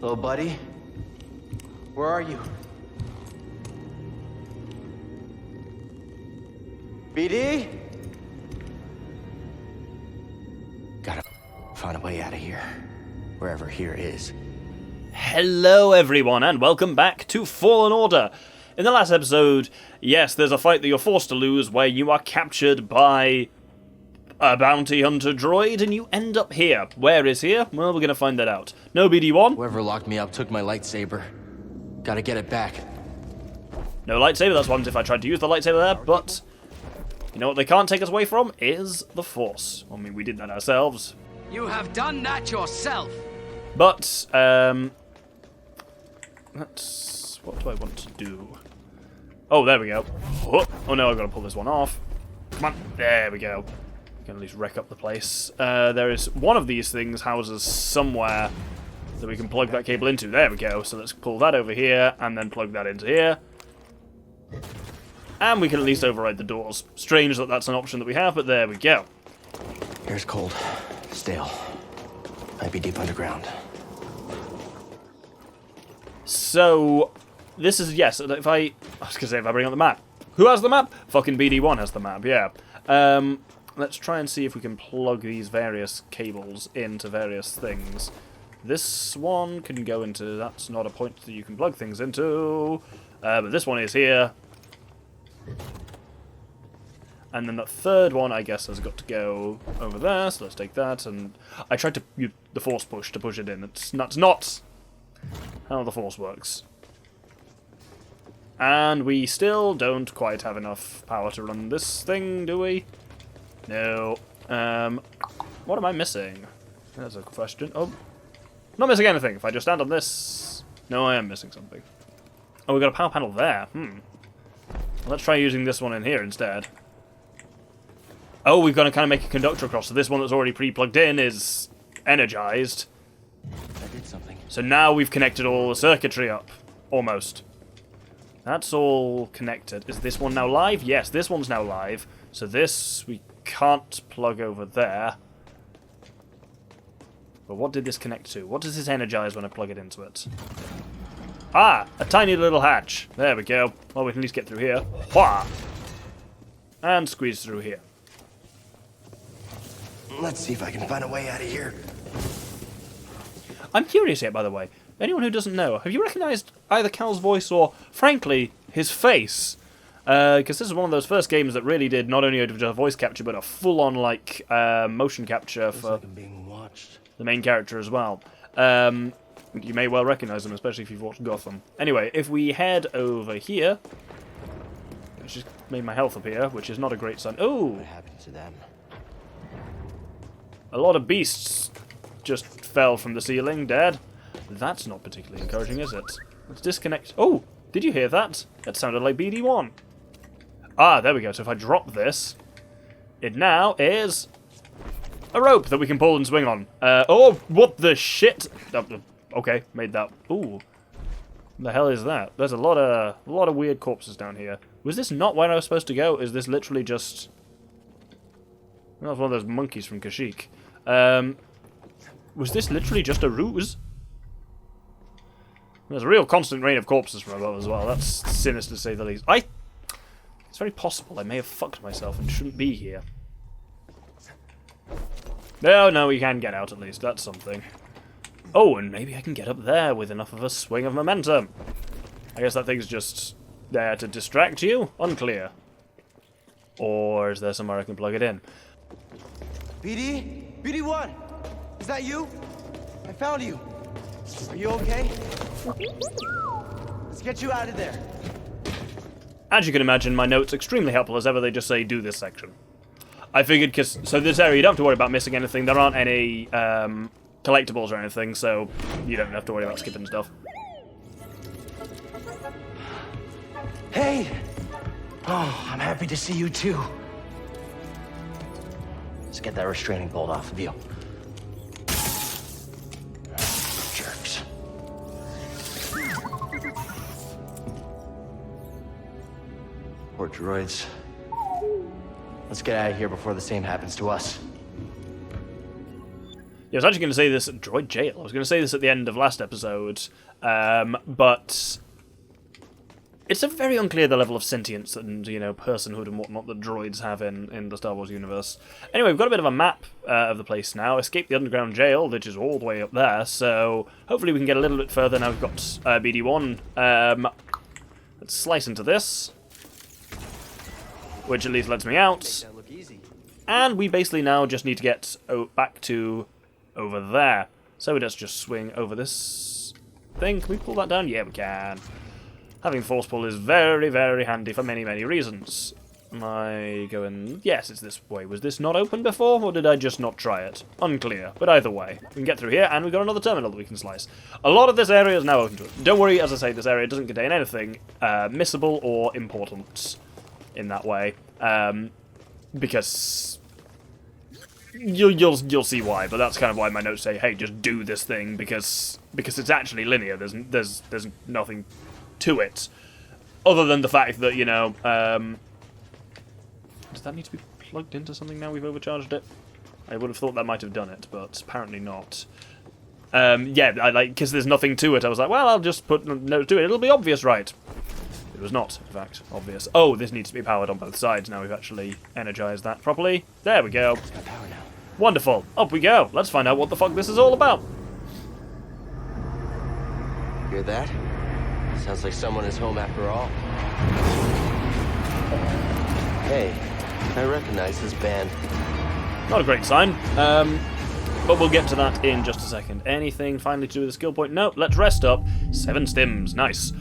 Little buddy? Where are you? BD? Gotta find a way out of here. Wherever here is. Hello everyone and welcome back to Fallen Order. In the last episode, yes, there's a fight that you're forced to lose where you are captured by a bounty hunter droid and you end up here. Where is here? Well, we're gonna find that out. No BD1. Whoever locked me up took my lightsaber. Gotta get it back. No lightsaber, that's what if I tried to use the lightsaber there, but you know what they can't take us away from is the Force. I mean, we did that ourselves. You have done that yourself. But, let's... what do I want to do? Oh, there we go. Oh no, I've got to pull this one off. Come on, there we go. Can at least wreck up the place. There is one of these things houses somewhere that we can plug that cable into. There we go. So let's pull that over here and then plug that into here. And we can at least override the doors. Strange that that's an option that we have, but there we go. Air's cold. Stale. Might be deep underground. So, this is, yes, if I was going to say if I bring up the map. Who has the map? Fucking BD1 has the map, yeah. Let's try and see if we can plug these various cables into various things. This one can go into, that's not a point that you can plug things into. But this one is here. And then the third one, I guess, has got to go over there, so let's take that, and I tried to use the force push to push it in. That's not how the force works. And we still don't quite have enough power to run this thing, do we? No. What am I missing? That's a question. Oh, not missing anything. If I just stand on this... No, I am missing something. Oh, we've got a power panel there. Let's try using this one in here instead. Oh, we've got to kind of make a conductor across. So this one that's already pre-plugged in is energized. I did something. So now we've connected all the circuitry up. Almost. That's all connected. Is this one now live? Yes, this one's now live. So this we can't plug over there. But what did this connect to? What does this energize when I plug it into it? Ah, a tiny little hatch. There we go. Well, we can at least get through here. Wha! And squeeze through here. Let's see if I can find a way out of here. I'm curious here, by the way. Anyone who doesn't know, have you recognised either Cal's voice or, frankly, his face? Because this is one of those first games that really did not only a voice capture, but a full-on, like, motion capture for like I'm being watched. The main character as well. You may well recognise him, especially if you've watched Gotham. Anyway, if we head over here... It's just made my health appear, which is not a great sign. Oh! What happened to them? A lot of beasts just fell from the ceiling, dead. That's not particularly encouraging, is it? Let's disconnect. Oh! Did you hear that? That sounded like BD1. Ah, there we go. So if I drop this, it now is a rope that we can pull and swing on. Oh, what the shit? Okay, made that. Ooh. The hell is that? There's a lot of weird corpses down here. Was this not where I was supposed to go? Is this literally just... That was one of those monkeys from Kashyyyk. Was this literally just a ruse? There's a real constant rain of corpses from above as well. That's sinister to say the least. It's very possible I may have fucked myself and shouldn't be here. No, we can get out at least. That's something. Oh, and maybe I can get up there with enough of a swing of momentum. I guess that thing's just there to distract you? Unclear. Or is there somewhere I can plug it in? BD? BD1! Is that you? I found you. Are you okay? Let's get you out of there. As you can imagine, my notes extremely helpful as ever. They just say, do this section. I figured, because... So this area, you don't have to worry about missing anything. There aren't any collectibles or anything, so you don't have to worry about skipping stuff. Hey! Oh, I'm happy to see you too. Let's get that restraining bolt off of you. Jerks. Poor droids. Let's get out of here before the same happens to us. Yeah, I was actually going to say this... Droid jail. I was going to say this at the end of last episode, but... It's a very unclear the level of sentience and, you know, personhood and whatnot that droids have in the Star Wars universe. Anyway, we've got a bit of a map of the place now. Escape the underground jail, which is all the way up there, so hopefully we can get a little bit further now we've got BD1. Let's slice into this, which at least lets me out. And we basically now just need to get back to over there. So let's just swing over this thing. Can we pull that down? Yeah, we can. Having force pull is very, very handy for many, many reasons. Am I going... Yes, it's this way. Was this not open before, or did I just not try it? Unclear. But either way, we can get through here, and we've got another terminal that we can slice. A lot of this area is now open to us. Don't worry, as I say, this area doesn't contain anything missable or important in that way. Because... You'll see why, but that's kind of why my notes say, hey, just do this thing, because it's actually linear. There's nothing to it, other than the fact that, you know, does that need to be plugged into something now we've overcharged it? I would have thought that might have done it, but apparently not. Yeah, because there's nothing to it, I was like, well, I'll just put notes to it, it'll be obvious, right? It was not, in fact, obvious. Oh, this needs to be powered on both sides, now we've actually energized that properly. There we go. It's got power now. Wonderful, up we go. Let's find out what the fuck this is all about. Hear that? Sounds like someone is home after all. Hey, I recognize this band. Not a great sign, but we'll get to that in just a second. Anything finally to do with the skill point? No, let's rest up. 7 stims, nice.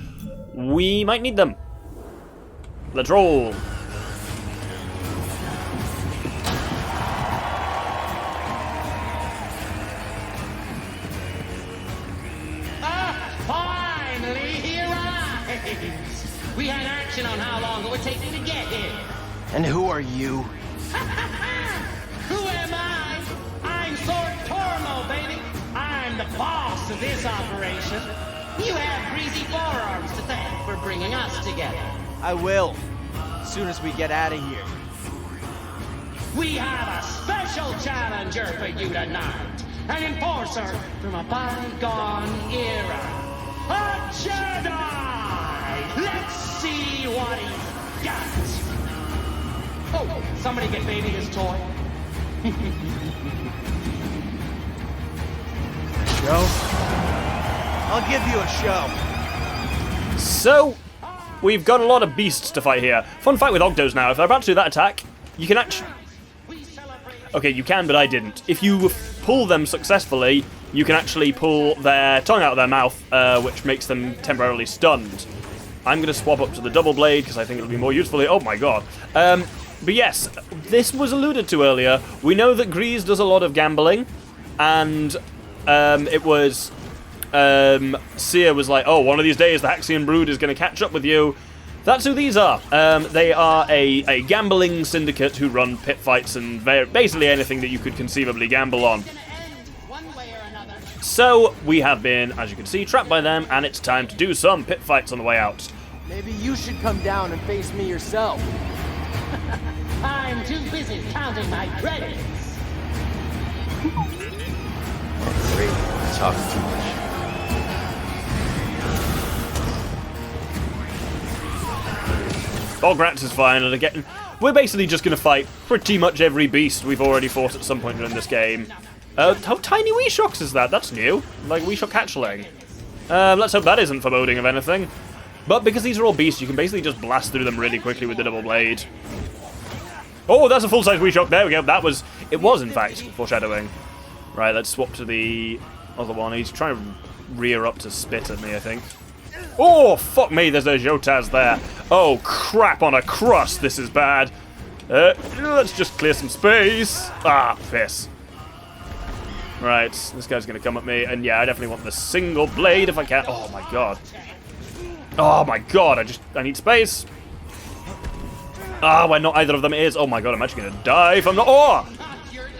We might need them. Let's roll. We had action on how long it would take you to get here. And who are you? Who am I? I'm Sword Tormo, baby. I'm the boss of this operation. You have greasy forearms to thank for bringing us together. I will, as soon as we get out of here. We have a special challenger for you tonight. An enforcer from a bygone era. A Jedi! Let's see what he's got. Oh, somebody get baby his toy. Show? I'll give you a show. So, we've got a lot of beasts to fight here. Fun fact with Ogdos now, if they're about to do that attack, you can actually... Okay, you can, but I didn't. If you pull them successfully, you can actually pull their tongue out of their mouth, which makes them temporarily stunned. I'm going to swap up to the double blade, because I think it'll be more useful here. Oh my god. But yes, this was alluded to earlier. We know that Greez does a lot of gambling, and it was... Cere was like, oh, one of these days the Haxion brood is going to catch up with you. That's who these are. They are a gambling syndicate who run pit fights and basically anything that you could conceivably gamble on. So, we have been, as you can see, trapped by them, and it's time to do some pit fights on the way out. Maybe you should come down and face me yourself. I'm too busy counting my credits. Great. Talk too much. Bograts is fine, and again, we're basically just going to fight pretty much every beast we've already fought at some point during this game. How tiny Weeshocks is that? That's new. Like Weeshock hatchling. Let's hope that isn't foreboding of anything. But because these are all beasts, you can basically just blast through them really quickly with the double blade. Oh, that's a full-size Weeshock. There we go. It was, in fact, foreshadowing. Right, let's swap to the other one. He's trying to rear up to spit at me, I think. Oh, fuck me, there's a Jotaz there. Oh, crap on a crust, this is bad. Let's just clear some space. Ah, piss. Right, this guy's going to come at me, and yeah, I definitely want the single blade if I can. Oh, my god. Oh, my god, I need space. Ah, when not either of them is. Oh, my god, I'm actually going to die if I'm not. Oh!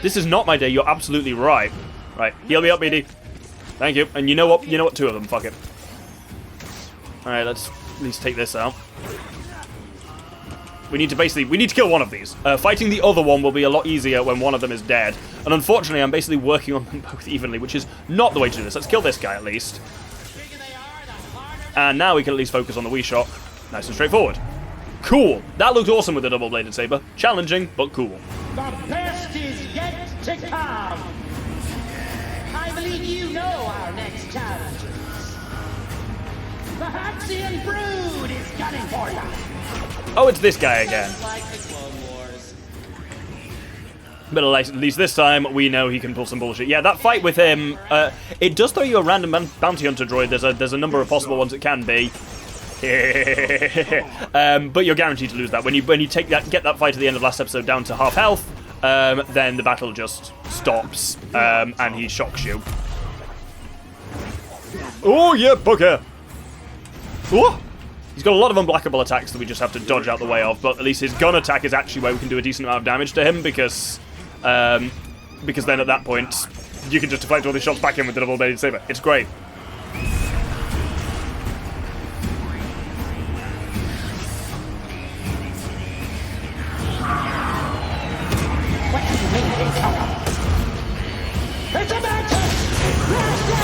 This is not my day, you're absolutely right. Right, heal me up, BD. Thank you. And you know what? You know what? 2 of them, fuck it. Alright, let's at least take this out. We need to kill one of these. Fighting the other one will be a lot easier when one of them is dead. And unfortunately, I'm basically working on them both evenly, which is not the way to do this. Let's kill this guy at least. And now we can at least focus on the Wii shot. Nice and straightforward. Cool. That looked awesome with the double-bladed saber. Challenging, but cool. The best is yet to come. I believe you know our next challengers. The Haxion brood is gunning for you. Oh, it's this guy again. Like the Clone Wars. But at least this time, we know he can pull some bullshit. Yeah, that fight with him, it does throw you a random bounty hunter droid. There's a number of possible ones it can be. But you're guaranteed to lose that. When you get that fight at the end of last episode down to half health, then the battle just stops, and he shocks you. Oh, yeah, bugger! Oh! He's got a lot of unblockable attacks that we just have to dodge out the way of, but at least his gun attack is actually where we can do a decent amount of damage to him, because then at that point, you can just deflect all these shots back in with the double-bladed saber. It's great. It's a mantis! Blast it!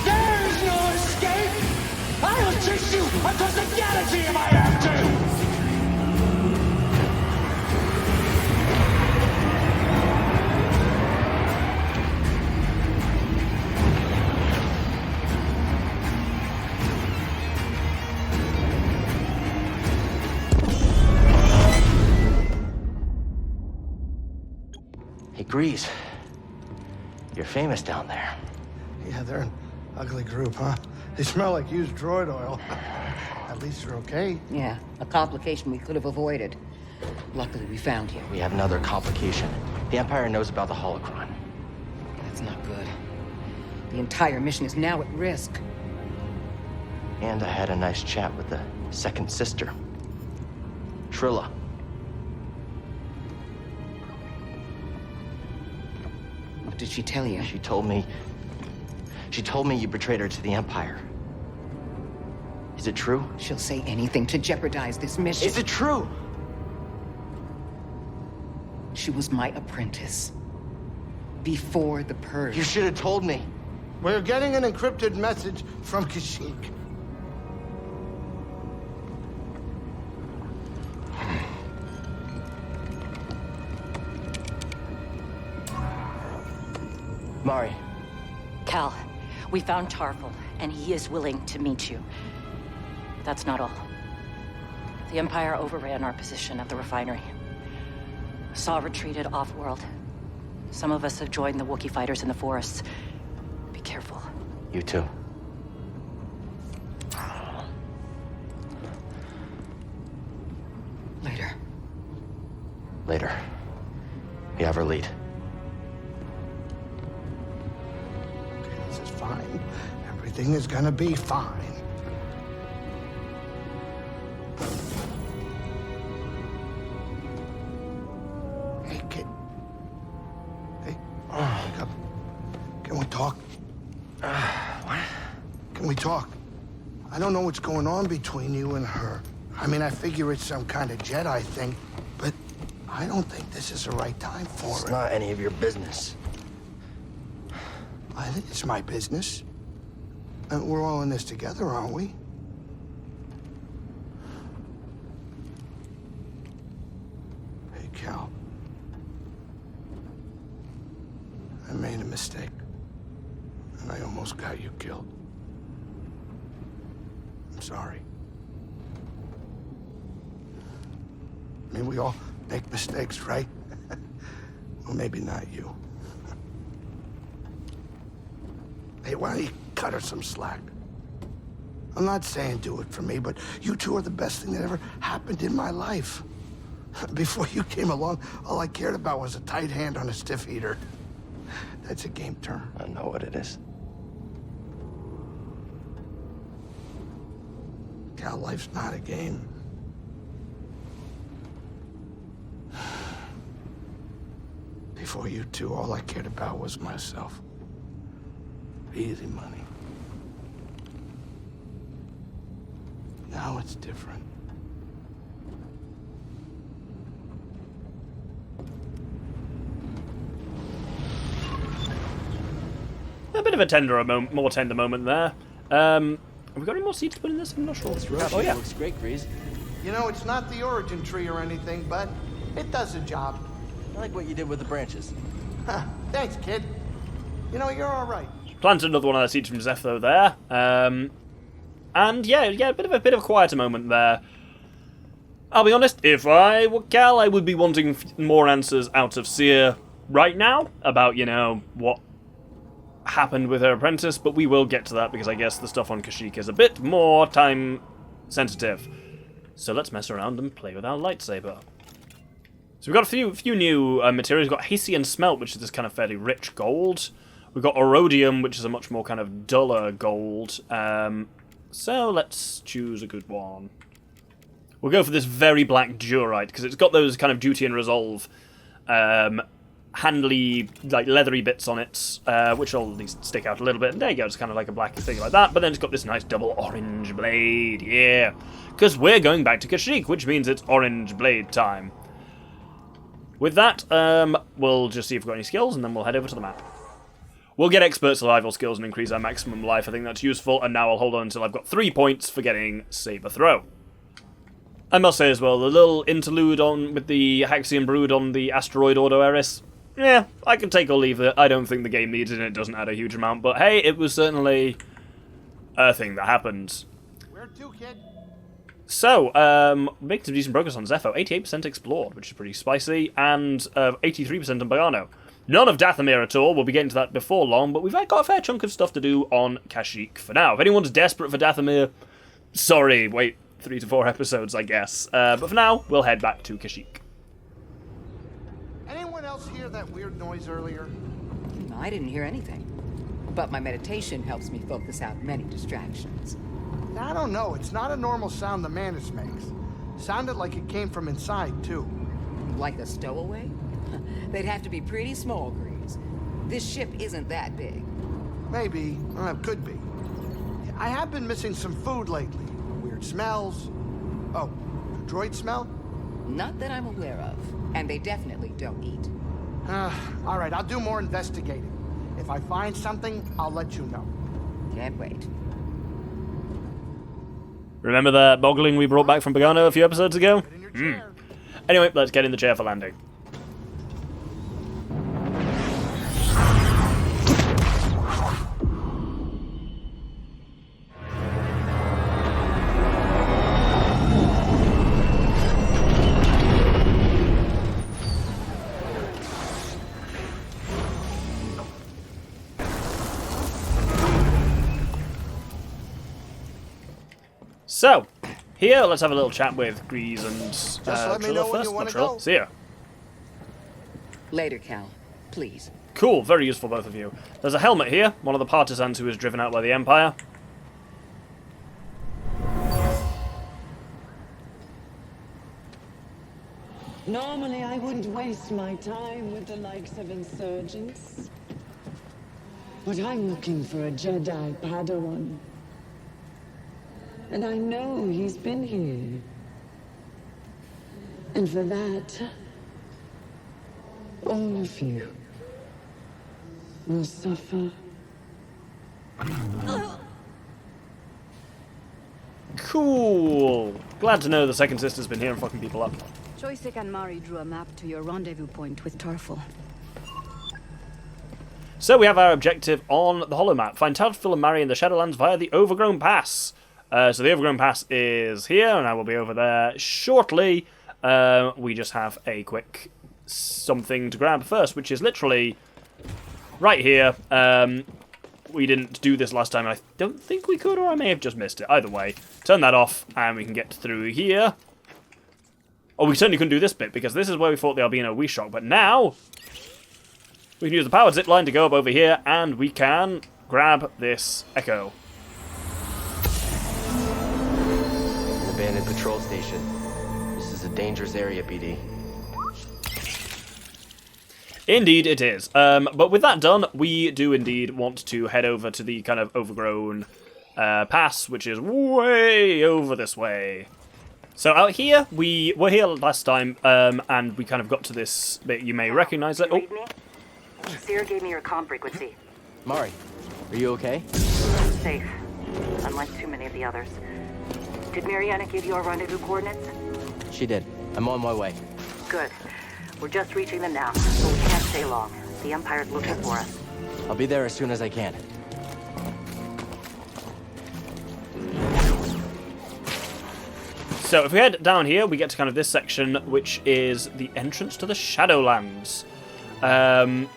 There's no escape! I'll chase you across the galaxy if I have to! Hey, Greez. You're famous down there. Yeah, they're an ugly group, huh? They smell like used droid oil. At least they're okay. Yeah, a complication we could have avoided. Luckily, we found you. We have another complication. The Empire knows about the holocron. That's not good. The entire mission is now at risk. And I had a nice chat with the second sister, Trilla. What did she tell you? She told me you betrayed her to the Empire. Is it true? She'll say anything to jeopardize this mission. Is it true? She was my apprentice. Before the Purge. You should have told me. We're getting an encrypted message from Kashyyyk. Mari. Cal, we found Tarful, and he is willing to meet you. That's not all. The Empire overran our position at the refinery. Saw retreated off-world. Some of us have joined the Wookiee fighters in the forests. Be careful. You too. Later. Later. You have her lead. This is fine. Everything is gonna be fine. Hey, kid. Hey, wake up. Can we talk? What? Can we talk? I don't know what's going on between you and her. I mean, I figure it's some kind of Jedi thing, but I don't think this is the right time for It's it. not any of your business. I think it's my business. And we're all in this together, aren't we? Hey, Cal. I made a mistake. And I almost got you killed. I'm sorry. I mean, we all make mistakes, right? Well, maybe not you. Hey, why don't you cut her some slack? I'm not saying do it for me, but you two are the best thing that ever happened in my life. Before you came along, all I cared about was a tight hand on a stiff heater. That's a game term. I know what it is. Cal, life's not a game. Before you two, all I cared about was myself. Easy money. Now it's different. of a more tender moment there. Have we got any more seeds to put in this? I'm not sure. Oh yeah. Looks great, Greez. You know, it's not the origin tree or anything, but it does the job. I like what you did with the branches. Huh, thanks, kid. You know, you're all right. Planted another one of the seeds from Zeffo there. And yeah, a bit of a quieter moment there. I'll be honest, if I were Cal, I would be wanting more answers out of Cere right now about, you know, what happened with her apprentice, but we will get to that because I guess the stuff on Kashyyyk is a bit more time sensitive. So let's mess around and play with our lightsaber. So we've got a few new materials. We've got Haxion smelt, which is this kind of fairly rich gold. We've got Orodium, which is a much more kind of duller gold. So let's choose a good one. We'll go for this very black Durite, because it's got those kind of duty and resolve handly, like leathery bits on it, which will at least stick out a little bit. And there you go, it's kind of like a black thing like that. But then it's got this nice double orange blade, yeah. Because we're going back to Kashyyyk, which means it's orange blade time. With that, we'll just see if we've got any skills, and then we'll head over to the map. We'll get expert survival skills and increase our maximum life. I think that's useful, and now I'll hold on until I've got 3 points for getting Saber Throw. I must say as well, the little interlude on with the Haxion brood on the asteroid Ordo Eris, yeah, I can take or leave it. I don't think the game needs it, and it doesn't add a huge amount, but hey, it was certainly a thing that happened. Where to, kid? So, making some decent progress on Zeffo. 88% explored, which is pretty spicy, and 83% on Bogano. None of Dathomir at all. We'll be getting to that before long, but we've got a fair chunk of stuff to do on Kashyyyk for now. If anyone's desperate for Dathomir, sorry, wait 3 to 4 episodes, I guess. But for now, we'll head back to Kashyyyk. Anyone else hear that weird noise earlier? I didn't hear anything. But my meditation helps me focus out many distractions. I don't know. It's not a normal sound the Mantis makes. Sounded like it came from inside, too. Like a stowaway? They'd have to be pretty small, Greez. This ship isn't that big. Maybe. Could be. I have been missing some food lately. Weird smells. Oh, droid smell? Not that I'm aware of. And they definitely don't eat. All right, I'll do more investigating. If I find something, I'll let you know. Can't wait. Remember that boggling we brought back from Bogano a few episodes ago? Anyway, let's get in the chair for landing. So, here, let's have a little chat with Greez and let me know when you wanna go. See ya. Later, Cal. Please. Cool, very useful, both of you. There's a helmet here, one of the partisans who was driven out by the Empire. Normally, I wouldn't waste my time with the likes of insurgents. But I'm looking for a Jedi Padawan. And I know he's been here. And for that, all of you will suffer. Cool. Glad to know the second sister's been here and fucking people up. Kashyyyk and Mari drew a map to your rendezvous point with Tarful. So we have our objective on the holomap. Find Tarful and Mari in the Shadowlands via the Overgrown Pass. So the Overgrown Pass is here, and I will be over there shortly. We just have a quick something to grab first, which is literally right here. We didn't do this last time. I don't think we could, or I may have just missed it. Either way, turn that off, and we can get through here. Oh, we certainly couldn't do this bit, because this is where we fought the Albino Weeshock. But now, we can use the powered zipline to go up over here, and we can grab this Echo. An abandoned patrol station. This is a dangerous area, BD. Indeed it is. But with that done, we do indeed want to head over to the kind of Overgrown Pass, which is way over this way. So out here, we were here last time, and we kind of got to this bit. You may recognize it. Oh. Cere gave me your comm frequency. Mari, Are you okay? Safe. Unlike too many of the others. Did Mariana give you our rendezvous coordinates? She did. I'm on my way. Good. We're just reaching them now, so we can't stay long. The Empire's looking for us. I'll be there as soon as I can. So if we head down here, we get to kind of this section, which is the entrance to the Shadowlands. But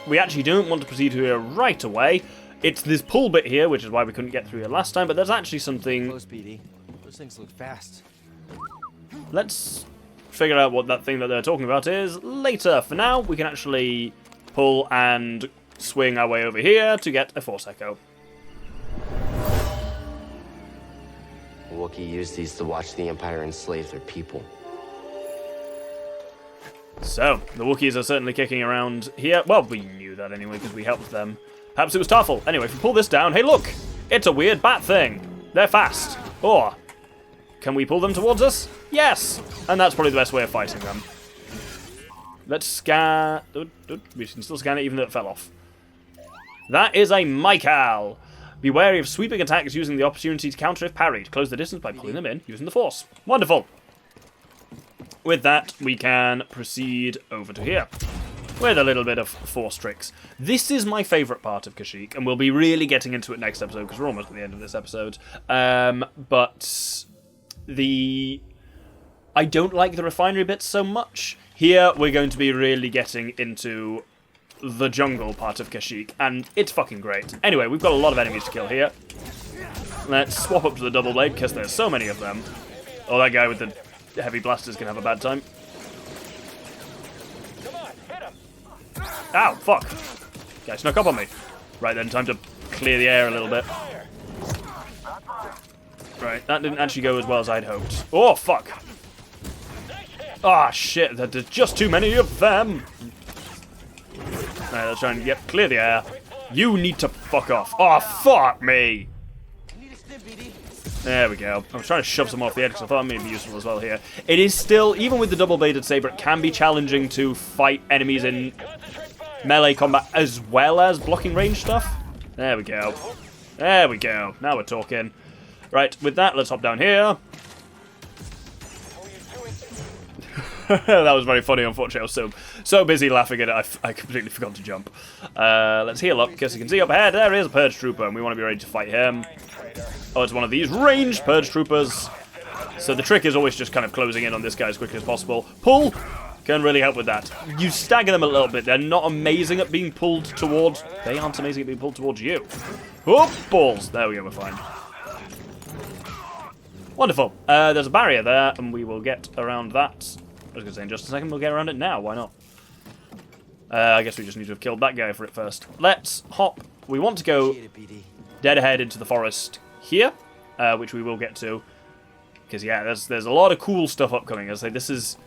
we actually don't want to proceed here right away. It's this pull bit here, which is why we couldn't get through here last time, but there's actually something... Close, BD. Those things look fast. Let's figure out what that thing that they're talking about is later. For now, we can actually pull and swing our way over here to get a Force Echo. Wookiee used these to watch the Empire enslave their people. So, the Wookiees are certainly kicking around here. Well, we knew that anyway because we helped them. Perhaps it was Tarful. Anyway, if we pull this down, hey look! It's a weird bat thing. They're fast. Or, can we pull them towards us? Yes! And that's probably the best way of fighting them. Let's scan... We can still scan it even though it fell off. That is a Mycal. Be wary of sweeping attacks using the opportunity to counter if parried. Close the distance by pulling them in using the Force. Wonderful. With that, we can proceed over to here with a little bit of Force tricks. This is my favourite part of Kashyyyk, and we'll be really getting into it next episode because we're almost at the end of this episode. But I don't like the refinery bits so much. Here, we're going to be really getting into the jungle part of Kashyyyk, and it's fucking great. Anyway, we've got a lot of enemies to kill here. Let's swap up to the double blade, because there's so many of them. Oh, that guy with the heavy blasters can have a bad time. Ow, fuck. Guy snuck up on me. Right then, time to clear the air a little bit. Right, that didn't actually go as well as I'd hoped. Oh, fuck. Ah, shit, there's just too many of them. Alright, let's try and, clear the air. You need to fuck off. Oh, fuck me! There we go. I was trying to shove some off the edge because I thought it may be useful as well here. It is still, even with the double-bladed saber, it can be challenging to fight enemies in melee combat as well as blocking range stuff. There we go. There we go. Now we're talking. Right, with that, let's hop down here. That was very funny, unfortunately. I was so busy laughing at it, I completely forgot to jump. Let's heal up, because you can see up ahead, there is a Purge Trooper, and we want to be ready to fight him. Oh, it's one of these ranged Purge Troopers. So the trick is always just kind of closing in on this guy as quickly as possible. Pull can really help with that. You stagger them a little bit. They're not amazing at being pulled towards... They aren't amazing at being pulled towards you. Oh, balls. There we go, we're fine. Wonderful. There's a barrier there, and we will get around that. I was going to say in just a second, we'll get around it now. Why not? I guess we just need to have killed that guy for it first. Let's hop. We want to go dead ahead into the forest here, which we will get to. Because, yeah, there's a lot of cool stuff upcoming. As I say, this is...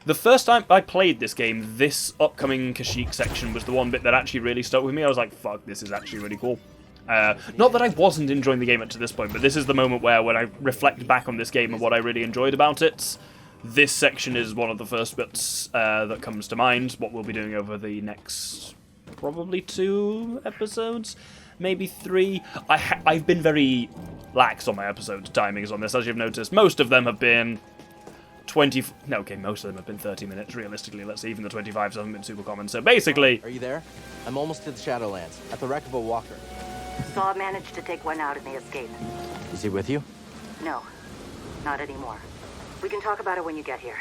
The first time I played this game, this upcoming Kashyyyk section was the one bit that actually really stuck with me. I was like, fuck, this is actually really cool. Not that I wasn't enjoying the game up to this point, but this is the moment where, when I reflect back on this game and what I really enjoyed about it, this section is one of the first bits that comes to mind. What we'll be doing over the next probably 2 episodes, maybe 3. I've been very lax on my episode timings on this, as you've noticed. Most of them have been 20... No, okay, most of them have been 30 minutes, realistically. Let's see, even the 25s haven't been super common. So basically... Are you there? I'm almost to the Shadowlands, at the wreck of a walker. Saw managed to take one out in the escape. Is he with you? No, not anymore. We can talk about it when you get here.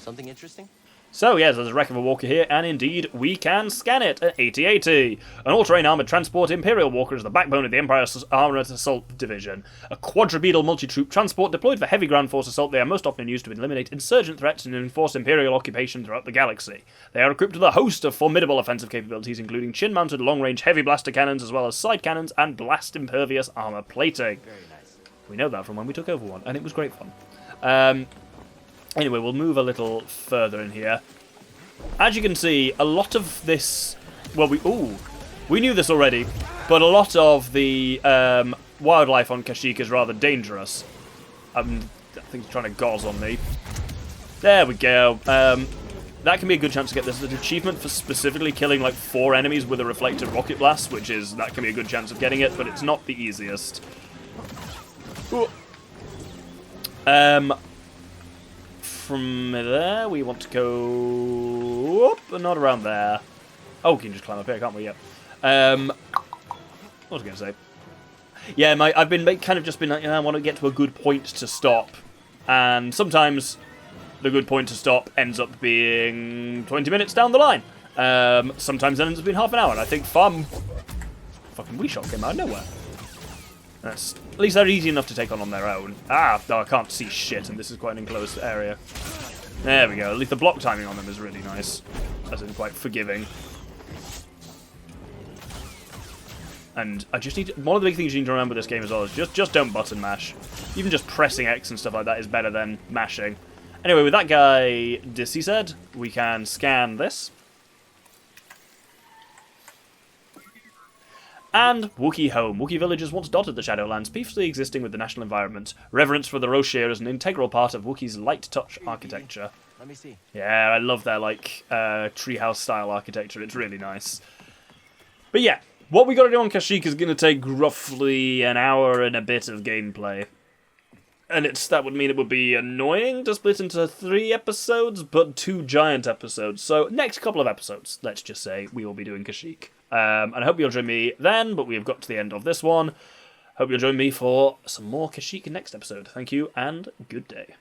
Something interesting? So, yes, there's a wreck of a walker here, and indeed, we can scan it at 8080. An all-terrain armoured transport Imperial Walker is the backbone of the Empire's Armoured Assault Division. A quadrupedal multi-troop transport deployed for heavy ground force assault, they are most often used to eliminate insurgent threats and enforce Imperial occupation throughout the galaxy. They are equipped with a host of formidable offensive capabilities, including chin-mounted long-range heavy blaster cannons, as well as side cannons and blast-impervious armour plating. Very nice. We know that from when we took over one, and it was great fun. Anyway, we'll move a little further in here. As you can see, a lot of this... Well, we knew this already, but a lot of the wildlife on Kashyyyk is rather dangerous. I think he's trying to gauze on me. There we go. that can be a good chance to get this. There's an achievement for specifically killing like 4 enemies with a reflected rocket blast, that can be a good chance of getting it, but it's not the easiest. Ooh. From there, we want to go up, but not around there. Oh, we can just climb up here, can't we? Yep. What was I going to say? Yeah, I've been kind of just been like, I want to get to a good point to stop, and sometimes the good point to stop ends up being 20 minutes down the line. Sometimes it ends up being half an hour, and I think fucking Wii Shot came out of nowhere. At least they're easy enough to take on their own. Ah, no, I can't see shit, and this is quite an enclosed area. There we go. At least the block timing on them is really nice. As in, quite forgiving. And I just need one of the big things you need to remember with this game as well is just don't button mash. Even just pressing X and stuff like that is better than mashing. Anyway, with that guy said, we can scan this. And Wookiee home. Wookiee villages once dotted the Shadowlands, peacefully existing with the national environment. Reverence for the Roshir is an integral part of Wookiee's light touch architecture. Let me see. Yeah, I love their treehouse style architecture. It's really nice. But yeah, what we got to do on Kashyyyk is going to take roughly an hour and a bit of gameplay. And that would mean it would be annoying to split into 3 episodes, but 2 giant episodes. So next couple of episodes, let's just say, we will be doing Kashyyyk. And I hope you'll join me then, but we have got to the end of this one. Hope you'll join me for some more Kashyyyk next episode. Thank you, and good day.